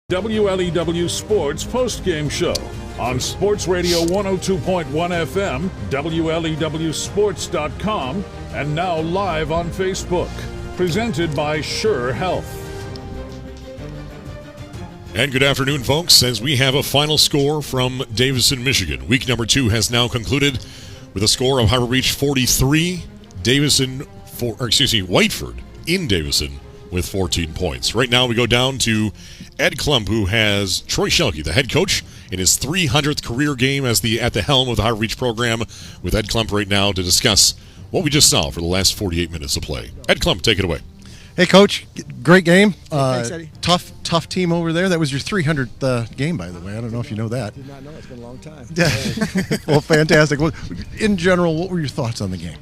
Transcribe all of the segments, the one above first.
WLEW Sports Postgame Show on Sports Radio 102.1 FM, WLEWSports.com, and now live on Facebook. Presented by Sure Health. And good afternoon, folks, as we have a final score from Davison, Michigan. Week number 2 has now concluded with a score of Harbor Beach 43, Whiteford in Davison with 14 points. Right now we go down to Ed Klump, who has Troy Shelke, the head coach, in his 300th career game at the helm of the Harbor Beach program, with Ed Klump right now to discuss what we just saw for the last 48 minutes of play. Ed Klump, take it away. Hey, Coach. Great game. Thanks, Eddie. Tough team over there. That was your 300th game, by the way. I don't know if you know that. I did not know. It's been a long time. Yeah. Well, fantastic. Well, in general, what were your thoughts on the game?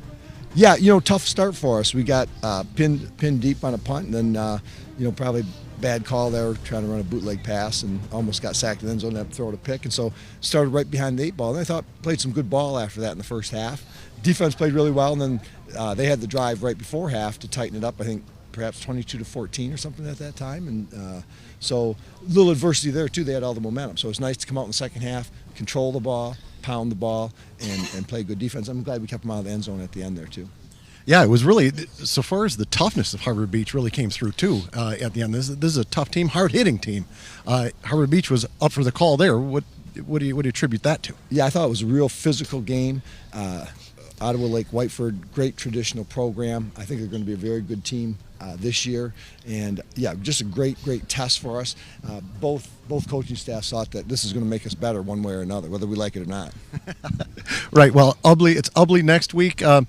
Yeah, tough start for us. We got pinned deep on a punt, and then, probably bad call there, trying to run a bootleg pass, and almost got sacked in the end zone, had to throw it a pick, and so started right behind the 8 ball. And I thought played some good ball after that in the first half. Defense played really well, and then they had the drive right before half to tighten it up. I think perhaps 22-14 or something at that time, and so a little adversity there too. They had all the momentum, so it's nice to come out in the second half, control the ball, pound the ball, and play good defense. I'm glad we kept them out of the end zone at the end there too. Yeah, it was really, so far as the toughness of Harbor Beach really came through too at the end. This is a tough team, hard-hitting team. Harbor Beach was up for the call there. What do you attribute that to? Yeah, I thought it was a real physical game. Ottawa Lake Whiteford, great traditional program. I think they're going to be a very good team this year, and yeah, just a great test for us. Both coaching staffs thought that this is going to make us better one way or another, whether we like it or not. Right. Well, it's Ubley next week. Kind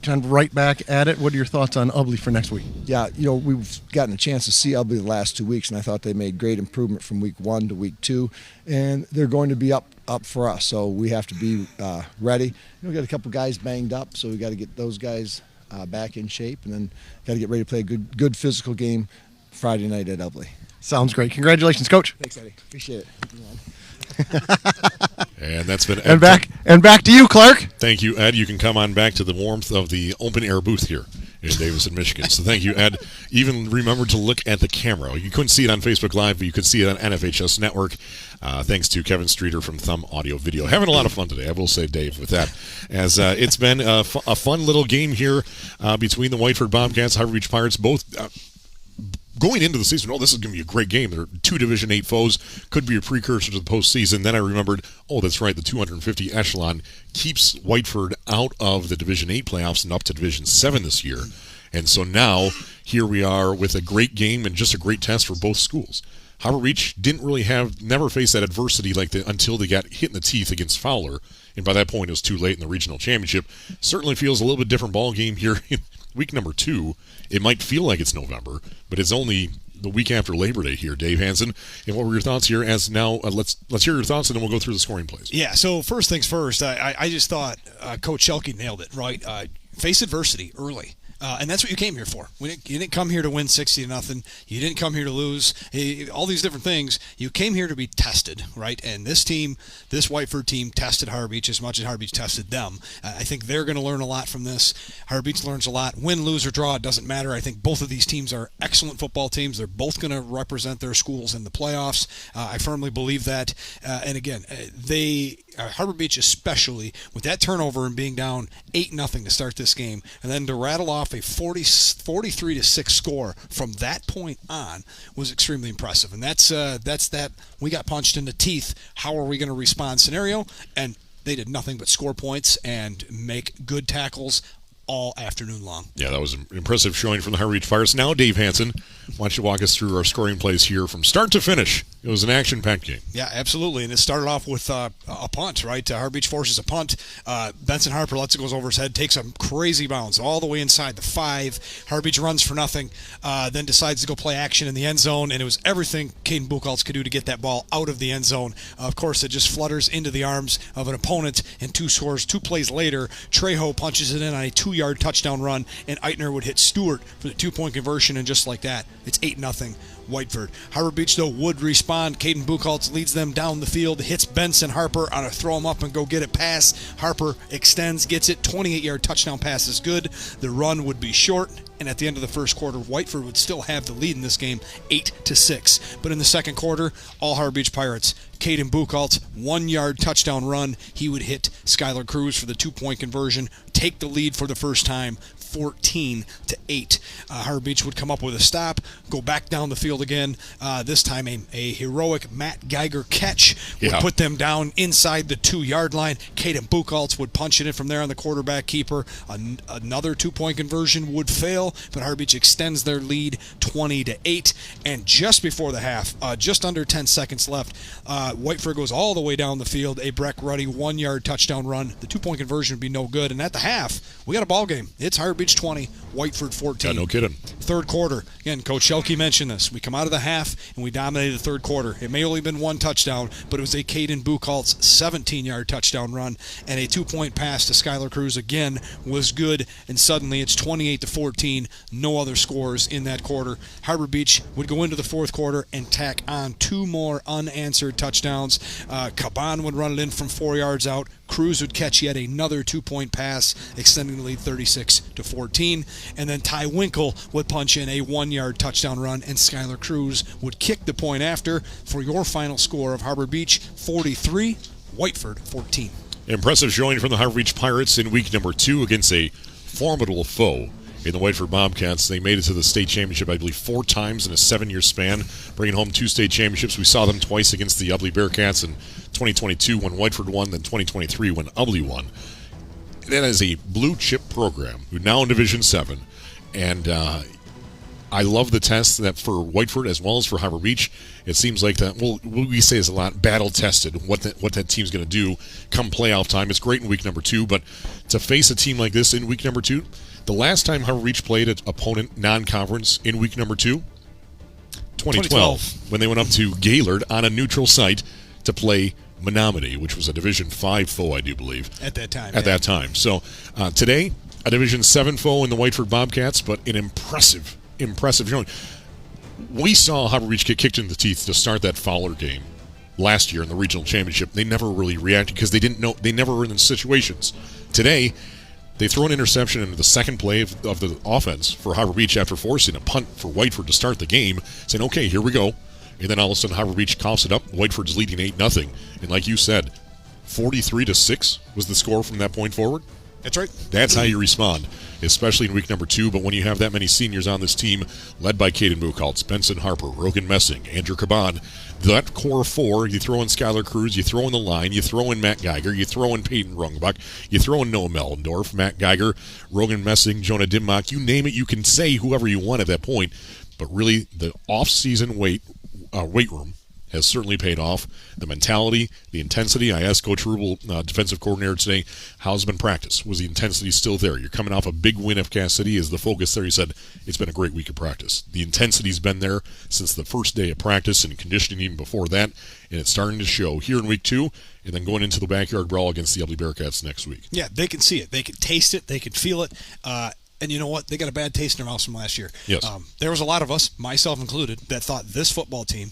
of right back at it. What are your thoughts on Ubley for next week? Yeah, we've gotten a chance to see Ubley the last 2 weeks, and I thought they made great improvement from week 1 to week 2, and they're going to be up for us. So we have to be ready. We got a couple guys banged up, so we got to get those guys back in shape, and then got to get ready to play a good physical game Friday night at Ubley. Sounds great. Congratulations, Coach. Thanks, Eddie. Appreciate it. And that's been Ed. And back to you, Clark. Thank you, Ed. You can come on back to the warmth of the open air booth here in Davison, Michigan. So thank you, Ed. Even remember to look at the camera. You couldn't see it on Facebook Live, but you could see it on NFHS Network. Thanks to Kevin Streeter from Thumb Audio Video. Having a lot of fun today, I will say, Dave, with that. As it's been a fun little game here between the Whiteford Bobcats, Harbor Beach Pirates, both going into the season. This is going to be a great game. They're 2 Division 8 foes, could be a precursor to the postseason. Then I remembered, that's right, the 250 echelon keeps Whiteford out of the Division 8 playoffs and up to Division 7 this year. And so now, here we are with a great game and just a great test for both schools. Harbor Beach never faced that adversity until they got hit in the teeth against Fowler, and by that point it was too late in the regional championship. Certainly feels a little bit different ball game here in week number 2. It might feel like it's November, but it's only the week after Labor Day here, Dave Hansen. And what were your thoughts here? As now, let's hear your thoughts, and then we'll go through the scoring plays. Yeah. So first things first, I just thought Coach Shelke nailed it. Right, face adversity early. And that's what you came here for. You didn't come here to win 60-0. You didn't come here to lose. All these different things. You came here to be tested, right? And this Whiteford team, tested Harbor Beach as much as Harbor Beach tested them. I think they're going to learn a lot from this. Harbor Beach learns a lot. Win, lose, or draw, it doesn't matter. I think both of these teams are excellent football teams. They're both going to represent their schools in the playoffs. I firmly believe that. And again, Harbor Beach, especially with that turnover and being down 8-0 to start this game, and then to rattle off a 43-6 score from that point on was extremely impressive. And that's that we got punched in the teeth. How are we going to respond scenario? And they did nothing but score points and make good tackles all afternoon long. Yeah, that was an impressive showing from the Harbor Beach Pirates. Now, Dave Hansen, why don't you walk us through our scoring plays here from start to finish? It was an action-packed game. Yeah, absolutely. And it started off with a punt, right? Harbor Beach forces a punt. Benson Harper lets it go over his head, takes a crazy bounce all the way inside the 5. Harbor Beach runs for nothing, then decides to go play action in the end zone, and it was everything Caden Buchholz could do to get that ball out of the end zone. Of course, it just flutters into the arms of an opponent, and 2 plays later, Trejo punches it in on a 2-yard touchdown run, and Eitner would hit Stewart for the 2-point conversion, and just like that, it's 8-0 Whiteford. Harbor Beach, though, would respond. Caden Buchholz leads them down the field, hits Benson Harper on a throw him up and go get it pass. Harper extends, gets it, 28-yard touchdown pass is good. The run would be short, and at the end of the first quarter, Whiteford would still have the lead in this game, 8-6. But in the second quarter, all Harbor Beach Pirates. Caden Buchholz, 1-yard touchdown run. He would hit Skylar Cruz for the 2-point conversion, take the lead for the first time, 14-8. Harbor Beach would come up with a stop, go back down the field again. This time a heroic Matt Geiger catch would put them down inside the 2-yard line. Caden Buchholz would punch it in from there on the quarterback keeper. Another 2-point conversion would fail, but Harbor Beach extends their lead 20-8. And just before the half, just under 10 seconds left, Whiteford goes all the way down the field. A Breck Ruddy 1-yard touchdown run. The 2-point conversion would be no good. And at the half, we got a ball game. It's Harbor Beach 20, Whiteford 14. Yeah, no kidding. Third quarter. Again, Coach Shelke mentioned this. We come out of the half, and we dominated the third quarter. It may only have been 1 touchdown, but it was a Caden Buchholz 17-yard touchdown run, and a 2-point pass to Skylar Cruz again was good, and suddenly it's 28-14. No other scores in that quarter. Harbor Beach would go into the fourth quarter and tack on 2 more unanswered touchdowns. Caban would run it in from 4 yards out. Cruz would catch yet another 2-point pass, extending the lead 36-14. And then Ty Winkle would punch in a 1-yard touchdown run, and Skylar Cruz would kick the point after for your final score of Harbor Beach 43, Whiteford 14. Impressive showing from the Harbor Beach Pirates in week number 2 against a formidable foe in the Whiteford Bobcats. They made it to the state championship, I believe, 4 times in a 7-year span, bringing home 2 state championships. We saw them twice against the Ubly Bearcats in 2022 when Whiteford won, then 2023 when Ubly won. That is a blue-chip program, who now in Division 7, and I love the test that for Whiteford as well as for Harbor Beach. It seems like that, well, we say is a lot battle-tested, what that team's going to do come playoff time. It's great in week number 2, but to face a team like this in week number 2, the last time Harbor Beach played an opponent non-conference in week number 2, 2012, when they went up to Gaylord on a neutral site to play Menominee, which was a Division 5 foe, I do believe. At that time. That time. So today, a Division 7 foe in the Whiteford Bobcats, but an impressive showing. We saw Harbor Beach get kicked in the teeth to start that Fowler game last year in the regional championship. They never really reacted because they didn't know, they never were in the situations. Today, they throw an interception into the second play of the offense for Harbor Beach after forcing a punt for Whiteford to start the game, saying, okay, here we go. And then all of a sudden, Harbor Beach coughs it up. Whiteford's leading 8-0. And like you said, 43-6 was the score from that point forward. That's right. That's how you respond, especially in week number 2. But when you have that many seniors on this team, led by Caden Buchholz, Benson Harper, Rogan Messing, Andrew Caban, that core 4, you throw in Skylar Cruz, you throw in the line, you throw in Matt Geiger, you throw in Peyton Rungbach, you throw in Noah Mellendorf, Matt Geiger, Rogan Messing, Jonah Dimmock, you name it, you can say whoever you want at that point. But really, the off-season weight room has certainly paid off. The mentality, the intensity. I asked Coach Rubel, defensive coordinator today, how's it been practice? Was the intensity still there? You're coming off a big win at Cass City. Is the focus there? He said, it's been a great week of practice. The intensity's been there since the first day of practice and conditioning even before that, and it's starting to show here in week 2 and then going into the backyard brawl against the Ubly Bearcats next week. Yeah, they can see it. They can taste it. They can feel it. And you know what? They got a bad taste in their mouths from last year. Yes. There was a lot of us, myself included, that thought this football team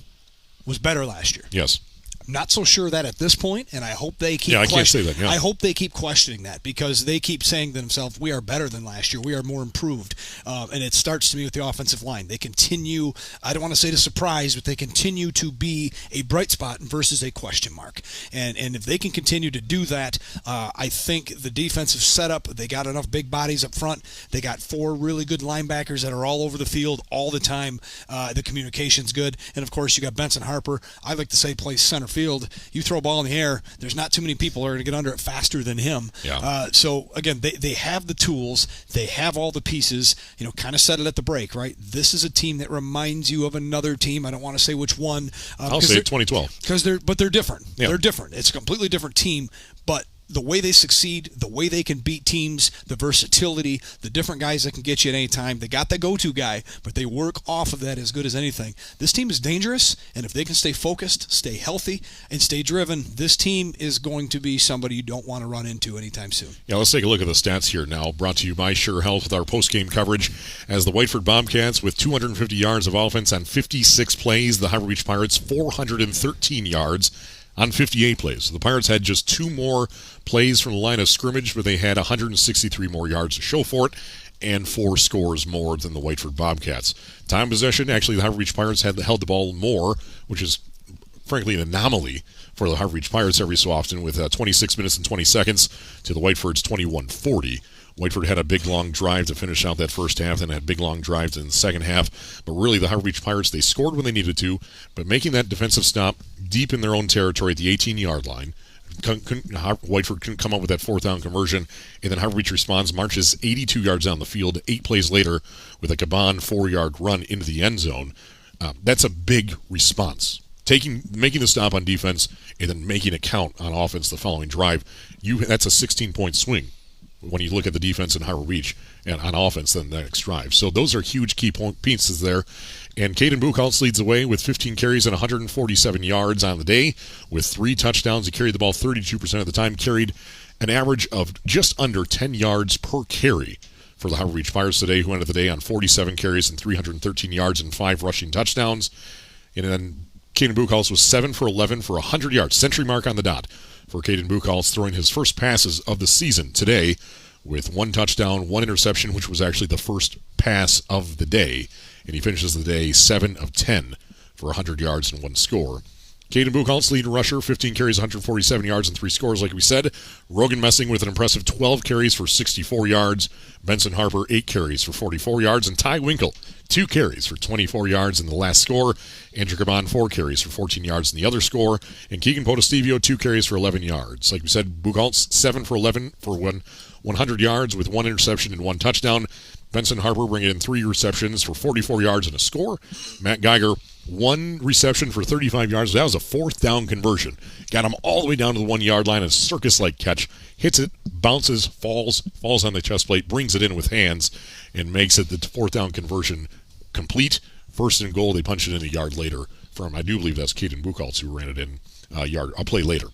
was better last year. Yes. I'm not so sure that at this point, and I hope they keep. Yeah, I can't say that. Yeah. I hope they keep questioning that because they keep saying to themselves, "We are better than last year. We are more improved." And it starts to me with the offensive line. They continue. I don't want to say to surprise, but they continue to be a bright spot versus a question mark. And if they can continue to do that, I think the defensive setup. They got enough big bodies up front. They got 4 really good linebackers that are all over the field all the time. The communication's good, and of course you got Benson Harper. I like to say plays center field. You throw a ball in the air, there's not too many people who are going to get under it faster than him. Yeah. So again, they have the tools, they have all the pieces. Kind of said it at the break, right? This is a team that reminds you of another team. I don't want to say which one. I'll say 2012 because they're different. Yeah. They're different. It's a completely different team, but the way they succeed, the way they can beat teams, the versatility, the different guys that can get you at any time. They got the go-to guy, but they work off of that as good as anything. This team is dangerous, and if they can stay focused, stay healthy, and stay driven, this team is going to be somebody you don't want to run into anytime soon. Yeah, let's take a look at the stats here now. Brought to you by Sure Health with our post-game coverage as the Whiteford Bobcats with 250 yards of offense on 56 plays. The Harbor Beach Pirates 413 yards on 58 plays. The Pirates had just 2 more plays from the line of scrimmage, but they had 163 more yards to show for it. and 4 scores more than the Whiteford Bobcats. Time possession, actually, the Harvard Beach Pirates held the ball more, which is frankly an anomaly for the Harvard Beach Pirates every so often, with 26 minutes and 20 seconds to the Whiteford's 21:40. Whiteford had a big long drive to finish out that first half, then had big long drives in the second half. But really, the Harvard Beach Pirates, they scored when they needed to, but making that defensive stop deep in their own territory at the 18-yard line. Whiteford couldn't come up with that 4th down conversion, and then Harvard Beach responds, marches 82 yards down the field, 8 plays later, with a Caban 4-yard run into the end zone. That's a big response. Making the stop on defense and then making it count on offense the following drive, that's a 16-point swing when you look at the defense in Harvard Beach, and on offense then the next drive. So those are huge key pieces there. And Caden Buchholz leads the way with 15 carries and 147 yards on the day with 3 touchdowns. He carried the ball 32% of the time, carried an average of just under 10 yards per carry for the Harvard Beach Pirates today, who ended the day on 47 carries and 313 yards and 5 rushing touchdowns. And then Caden Buchholz was 7 for 11 for 100 yards, century mark on the dot for Caden Buchholz, throwing his first passes of the season today with 1 touchdown, 1 interception, which was actually the first pass of the day. And he finishes the day 7 of 10 for 100 yards and 1 score. Caden Buchholz, lead rusher, 15 carries, 147 yards, and 3 scores, like we said. Rogan Messing with an impressive 12 carries for 64 yards. Benson Harper, 8 carries for 44 yards. And Ty Winkle, 2 carries for 24 yards in the last score. Andrew Caban, 4 carries for 14 yards in the other score. And Keegan Potestivio, 2 carries for 11 yards. Like we said, Buchholz, 7 for 11 for 100 yards with 1 interception and 1 touchdown. Benson Harper bringing in 3 receptions for 44 yards and a score. Matt Geiger, 1 reception for 35 yards. That was a 4th down conversion. Got him all the way down to the 1-yard line. A circus-like catch. Hits it, bounces, falls on the chest plate, brings it in with hands, and makes it the 4th down conversion complete. 1st and goal. They punch it in a yard later from, I do believe that's Caden Buchholz who ran it in a play later.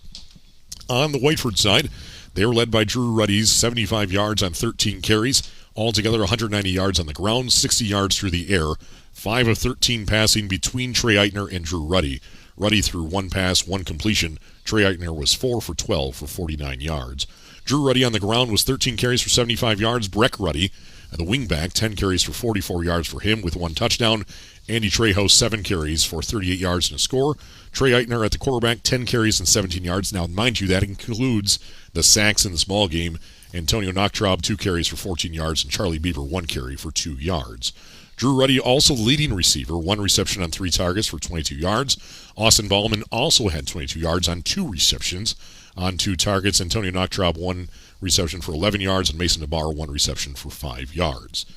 On the Whiteford side, they were led by Drew Ruddy's 75 yards on 13 carries. Altogether, 190 yards on the ground, 60 yards through the air. 5 of 13 passing between Trey Eitner and Drew Ruddy. Ruddy threw 1 pass, 1 completion. Trey Eitner was 4 for 12 for 49 yards. Drew Ruddy on the ground was 13 carries for 75 yards. Breck Ruddy, the wingback, 10 carries for 44 yards for him with 1 touchdown. Andy Trejo, 7 carries for 38 yards and a score. Trey Eitner at the quarterback, 10 carries and 17 yards. Now, mind you, that includes the sacks in the small game. Antonio Nachtraub, 2 carries for 14 yards, and Charlie Bieber, 1 carry for 2 yards. Drew Ruddy, also the leading receiver, 1 reception on 3 targets for 22 yards. Austin Ballman also had 22 yards on 2 receptions on 2 targets. Antonio Nachtraub, 1 reception for 11 yards, and Mason Nabar, 1 reception for 5 yards.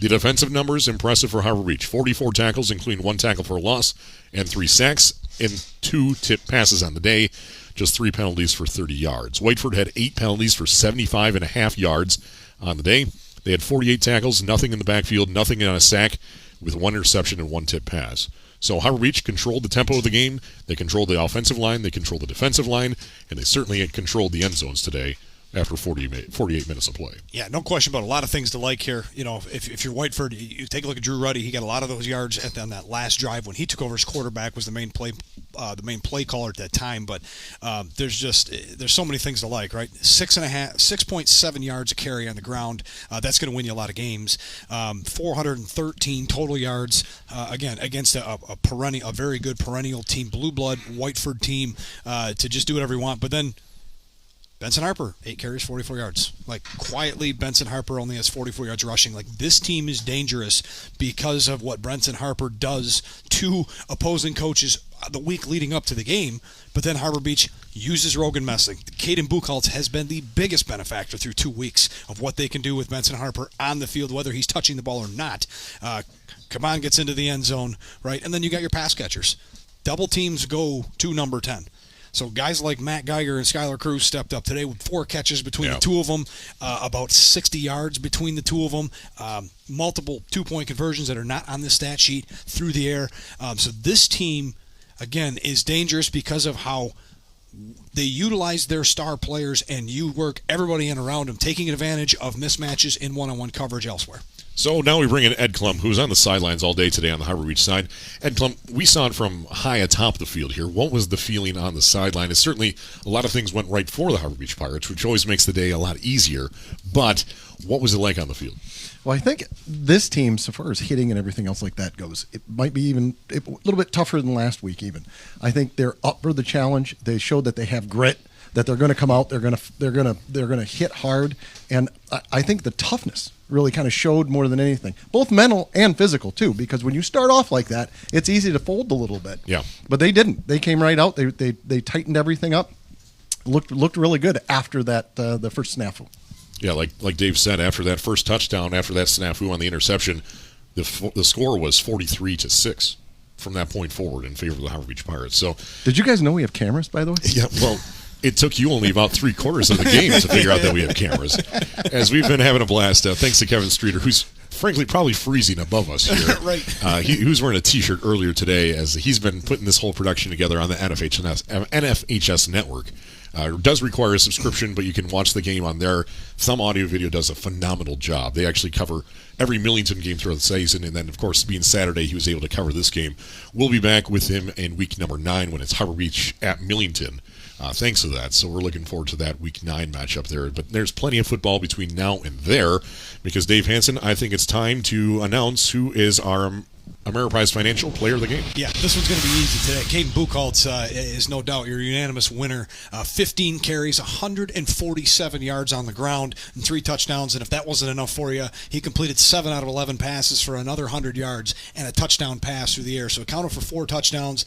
The defensive numbers, impressive for Harvard Beach. 44 tackles, including 1 tackle for a loss, and 3 sacks, and 2 tip passes on the day. Just 3 penalties for 30 yards. Whiteford had 8 penalties for 75.5 yards on the day. They had 48 tackles, nothing in the backfield, nothing on a sack, with 1 interception and 1 tip pass. So Harvard Beach controlled the tempo of the game. They controlled the offensive line. They controlled the defensive line. And they certainly controlled the end zones today after 48 minutes of play. Yeah, no question about a lot of things to like here. You know, if you're Whiteford, you take a look at Drew Ruddy. He got a lot of those yards on that last drive when he took over as quarterback, was the main play caller at that time. But there's so many things to like, right? 6.7 yards a carry on the ground. That's going to win you a lot of games. 413 total yards again against a very good perennial team, blue blood Whiteford team, to just do whatever you want. But then Benson Harper, 8 carries, 44 yards. Like, quietly, Benson Harper only has 44 yards rushing. Like, this team is dangerous because of what Benson Harper does to opposing coaches the week leading up to the game. But then Harvard Beach uses Rogan Messing. Caden Buchholz has been the biggest benefactor through 2 weeks of what they can do with Benson Harper on the field, whether he's touching the ball or not. Caban gets into the end zone, right? And then you got your pass catchers. Double teams go to number 10. So guys like Matt Geiger and Skylar Cruz stepped up today with 4 catches between the 2 of them, about 60 yards between the 2 of them, multiple 2-point conversions that are not on the stat sheet through the air. So this team, again, is dangerous because of how they utilize their star players, and you work everybody in around them, taking advantage of mismatches in one-on-one coverage elsewhere. So now we bring in Ed Klum, who's on the sidelines all day today on the Harbor Beach side. Ed Klum, we saw it from high atop the field here. What was the feeling on the sideline? It's certainly a lot of things went right for the Harbor Beach Pirates, which always makes the day a lot easier. But what was it like on the field? Well, I think this team, so far as hitting and everything else like that goes, it might be even a little bit tougher than last week even. I think they're up for the challenge. They showed that they have grit, that they're going to come out, they're going to hit hard, and I think the toughness really kind of showed more than anything, both mental and physical too, because when you start off like that, it's easy to fold a little bit. Yeah. But they didn't. They came right out. They tightened everything up. Looked really good after that the first snafu. Yeah, like Dave said, after that first touchdown, after that snafu on the interception, the score was 43-6 from that point forward in favor of the Harbor Beach Pirates. So, did you guys know we have cameras, by the way? yeah, well, it took you only about 3/4 of the game to figure out that we have cameras. As we've been having a blast, thanks to Kevin Streeter, who's frankly probably freezing above us here. Right. He was wearing a T-shirt earlier today as he's been putting this whole production together on the NFHS network. It does require a subscription, but you can watch the game on there. Thumb Audio Video does a phenomenal job. They actually cover every Millington game throughout the season, and then, of course, being Saturday, he was able to cover this game. We'll be back with him in week number 9 when it's Harbor Beach at Millington. Thanks to that. So we're looking forward to that week 9 matchup there. But there's plenty of football between now and there because, Dave Hansen, I think it's time to announce who is our Ameriprise Financial Player of the Game. Yeah, this one's going to be easy today. Caden Buchholz is no doubt your unanimous winner. 15 carries, 147 yards on the ground, and 3 touchdowns. And if that wasn't enough for you, he completed 7 out of 11 passes for another 100 yards and a touchdown pass through the air. So it counted for 4 touchdowns,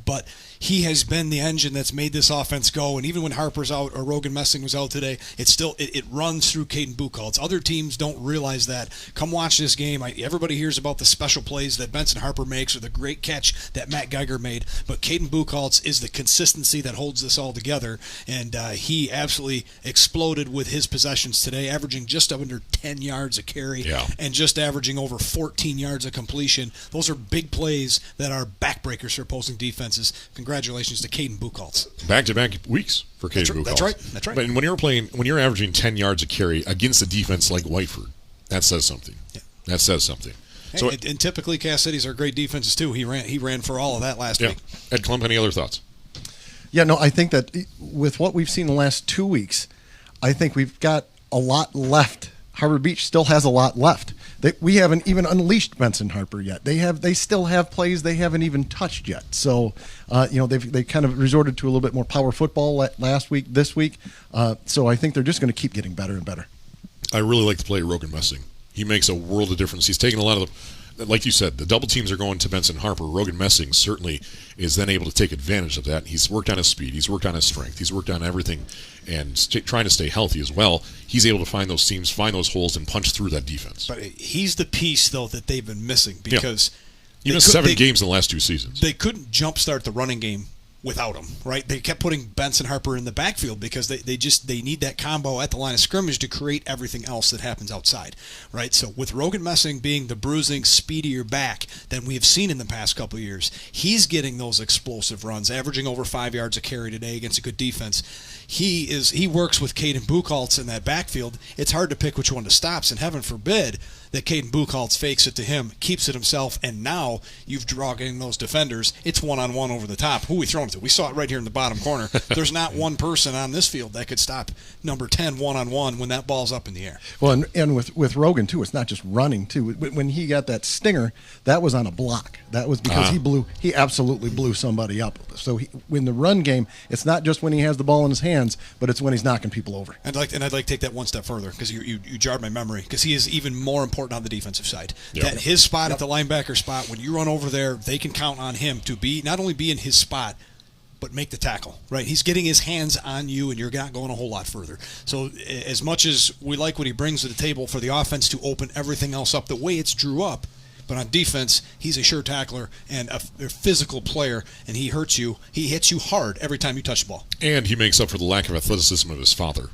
but he has been the engine that's made this offense go. And even when Harper's out or Rogan Messing was out today, it still it runs through Caden Buchholz. Other teams don't realize that. Come watch this game. Everybody hears about the special plays that Benson Harper makes or the great catch that Matt Geiger made, but Caden Buchholz is the consistency that holds this all together, and he absolutely exploded with his possessions today, averaging just under 10 yards a carry and just averaging over 14 yards of completion. Those are big plays that are backbreakers for opposing defenses. Congratulations to Caden Buchholz. Back-to-back weeks for Caden Buchholz. That's right. But when you're averaging 10 yards a carry against a defense like Whiteford, that says something. Yeah. That says something. So, and typically Cass Cities are great defenses too. He ran for all of that last week. Ed Klum, any other thoughts? Yeah, no, I think that with what we've seen the last 2 weeks, I think we've got a lot left. Harbor Beach still has a lot left. We haven't even unleashed Benson Harper yet. They still have plays they haven't even touched yet. So, they kind of resorted to a little bit more power football last week, this week. So I think they're just going to keep getting better and better. I really like to play Rogan Messing. He makes a world of difference. He's taken a lot of like you said, the double teams are going to Benson Harper. Rogan Messing certainly is then able to take advantage of that. He's worked on his speed. He's worked on his strength. He's worked on everything and trying to stay healthy as well. He's able to find those seams, find those holes, and punch through that defense. But he's the piece, though, that they've been missing because he missed 7 games in the last 2 seasons. They couldn't jumpstart the running game without him, right? They kept putting Benson Harper in the backfield because they need that combo at the line of scrimmage to create everything else that happens outside, right? So with Rogan Messing being the bruising, speedier back than we have seen in the past couple of years, he's getting those explosive runs, averaging over 5 yards a carry today against a good defense. He works with Caden Buchholz in that backfield. It's hard to pick which one to stop, and heaven forbid that Caden Buchholz fakes it to him, keeps it himself, and now you've drawn in those defenders. It's one-on-one over the top. Who are we throwing it to? We saw it right here in the bottom corner. There's not one person on this field that could stop number 10 one-on-one when that ball's up in the air. Well, and with Rogan, too, it's not just running, too. When he got that stinger, that was on a block. That was because he absolutely blew somebody up. So in the run game, it's not just when he has the ball in his hands, but it's when he's knocking people over. I'd like to take that one step further because you jarred my memory, because he is even more important on the defensive side. Yep. That his spot at the linebacker spot, when you run over there, they can count on him to not only be in his spot, but make the tackle, right? He's getting his hands on you, and you're not going a whole lot further. So as much as we like what he brings to the table for the offense to open everything else up the way it's drew up, but on defense, he's a sure tackler and a physical player, and he hurts you. He hits you hard every time you touch the ball. And he makes up for the lack of athleticism of his father.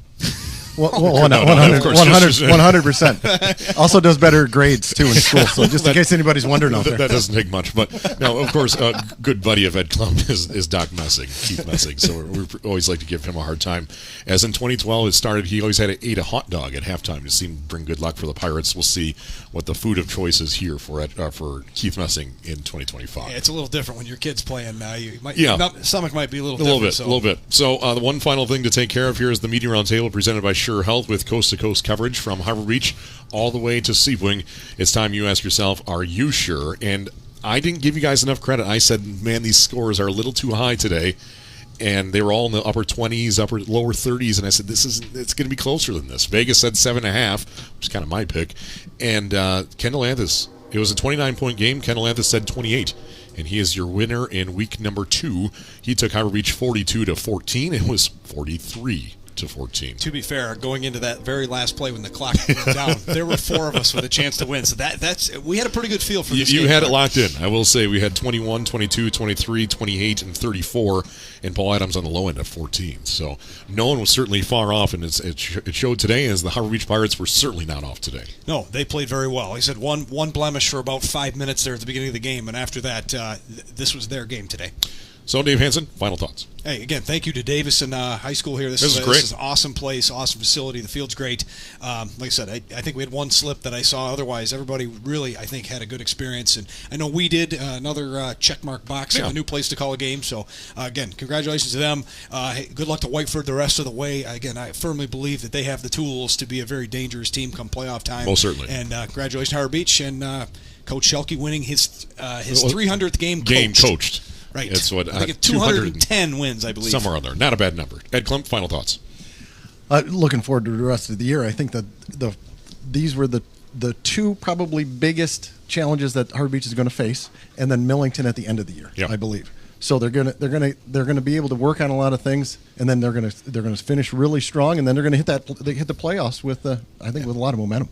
100%. Also does better grades, too, in school. So just in case anybody's wondering out there. That doesn't take much. But, no, of course, a good buddy of Ed Klump is Doc Messing, Keith Messing. So we always like to give him a hard time. As in 2012, it started, he always ate a hot dog at halftime to seem to bring good luck for the Pirates. We'll see what the food of choice is here for Keith Messing in 2025. Yeah, it's a little different when your kid's playing. Stomach might be a little bit. So the one final thing to take care of here is the Media Roundtable presented by Sure Health with coast-to-coast coverage from Harbor Beach all the way to Sebring. It's time you ask yourself, are you sure? And I didn't give you guys enough credit. I said, man, these scores are a little too high today. And they were all in the upper 20s, lower 30s, and I said, it's going to be closer than this. Vegas said 7.5, which is kind of my pick. And Kendall Anthus, it was a 29-point game. Kendall Anthus said 28. And he is your winner in week number 2. He took Harbor Beach 42-14. It was 43-14. To be fair, going into that very last play when the clock went down, there were 4 of us with a chance to win. So we had a pretty good feel for this game. You had it locked in. I will say we had 21, 22, 23, 28, and 34, and Paul Adams on the low end of 14. So no one was certainly far off, and it showed today as the Harbor Beach Pirates were certainly not off today. No, they played very well. He said one blemish for about 5 minutes there at the beginning of the game, and after that, this was their game today. So, Dave Hansen, final thoughts. Hey, again, thank you to Davison High School here. This is great. This is an awesome place, awesome facility. The field's great. Like I said, I think we had one slip that I saw. Otherwise, everybody really, I think, had a good experience. And I know we did another checkmark box, a new place to call a game. So, again, congratulations to them. Hey, good luck to Whiteford the rest of the way. Again, I firmly believe that they have the tools to be a very dangerous team come playoff time. Most certainly. And congratulations to Harbor Beach and Coach Shelke winning his 300th game coached. Right. It's what, I think 210 wins, I believe. Somewhere on there. Not a bad number. Ed Klump, final thoughts. Looking forward to the rest of the year. I think that these were the 2 probably biggest challenges that Harbor Beach is going to face, and then Millington at the end of the year, I believe. So they're gonna be able to work on a lot of things, and then they're gonna finish really strong, and then they're gonna hit the playoffs with with a lot of momentum.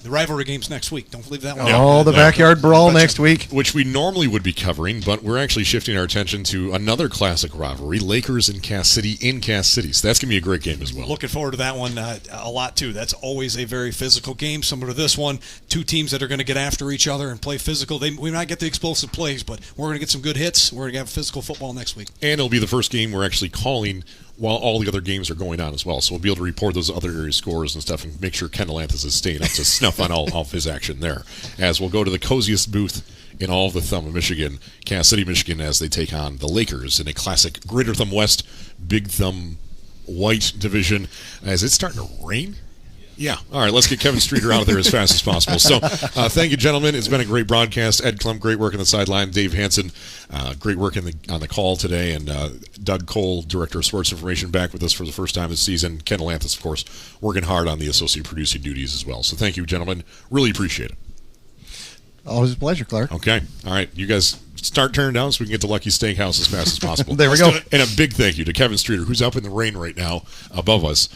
The rivalry game's next week. Don't leave that one. The backyard brawl next week. Which we normally would be covering, but we're actually shifting our attention to another classic rivalry, Lakers and Cass City in Cass City. So that's going to be a great game as well. Looking forward to that one a lot, too. That's always a very physical game, similar to this one. 2 teams that are going to get after each other and play physical. We might get the explosive plays, but we're going to get some good hits. We're going to have physical football next week. And it'll be the first game we're actually calling while all the other games are going on as well. So we'll be able to report those other area scores and stuff and make sure Kendall Anthus is staying up to snuff on all of his action there. As we'll go to the coziest booth in all of the Thumb of Michigan, Cass City, Michigan, as they take on the Lakers in a classic Greater Thumb West, Big Thumb White division. Is it starting to rain? Yeah. All right, let's get Kevin Streeter out of there as fast as possible. So thank you, gentlemen. It's been a great broadcast. Ed Klump, great work on the sideline. Dave Hansen, great work on the call today. And Doug Cole, Director of Sports Information, back with us for the first time this season. Kendall Anthus, of course, working hard on the associate producing duties as well. So thank you, gentlemen. Really appreciate it. Always a pleasure, Clark. Okay. All right. You guys start turning down so we can get to Lucky Steakhouse as fast as possible. There we go. And a big thank you to Kevin Streeter, who's up in the rain right now above us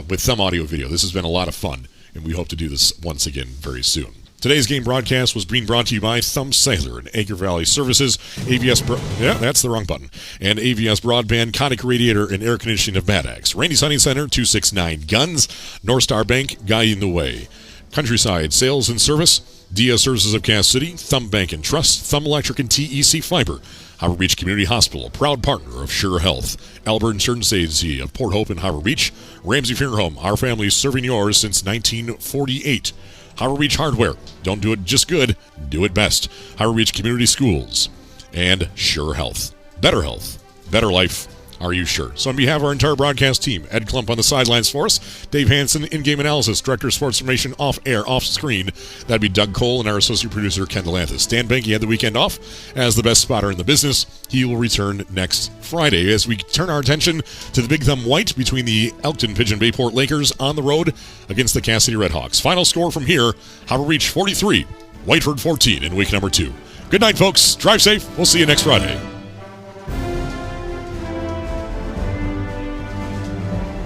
with Thumb Audio Video. This has been a lot of fun, and we hope to do this once again very soon. Today's game broadcast was being brought to you by Thumb Sailor and Anchor Valley Services, that's the wrong button, and AVS Broadband, Conic Radiator, and Air Conditioning of Mad Axe. Randy Sunny Center, 269 Guns, North Star Bank, guiding the way. Countryside Sales and Service, DS Services of Cass City, Thumb Bank and Trust, Thumb Electric and TEC Fiber, Harbor Beach Community Hospital, proud partner of Sure Health, Albert Insurance Agency of Port Hope and Harbor Beach, Ramsey Funeral Home, our family serving yours since 1948. Harbor Beach Hardware, don't do it just good, do it best. Harbor Beach Community Schools, and Sure Health. Better health, better life. Are you sure? So on behalf of our entire broadcast team, Ed Klump on the sidelines for us, Dave Hansen, in-game analysis, Director of Sports Information, off-air, off-screen. That'd be Doug Cole and our associate producer, Kendall Anthus. Dan Banky had the weekend off as the best spotter in the business. He will return next Friday as we turn our attention to the Big Thumb White between the Elkton Pigeon Bayport Lakers on the road against the Cass City Redhawks. Final score from here, Harbor Beach 43, Whiteford 14 in week number 2. Good night, folks. Drive safe. We'll see you next Friday.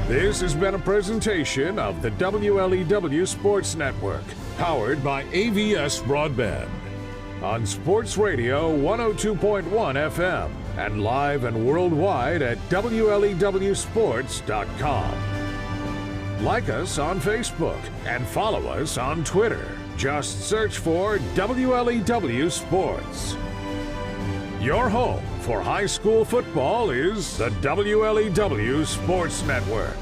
This has been a presentation of the WLEW Sports Network, powered by AVS Broadband. On Sports Radio 102.1 FM and live and worldwide at WLEWsports.com. Like us on Facebook and follow us on Twitter. Just search for WLEW Sports. Your home for high school football is the WLEW Sports Network.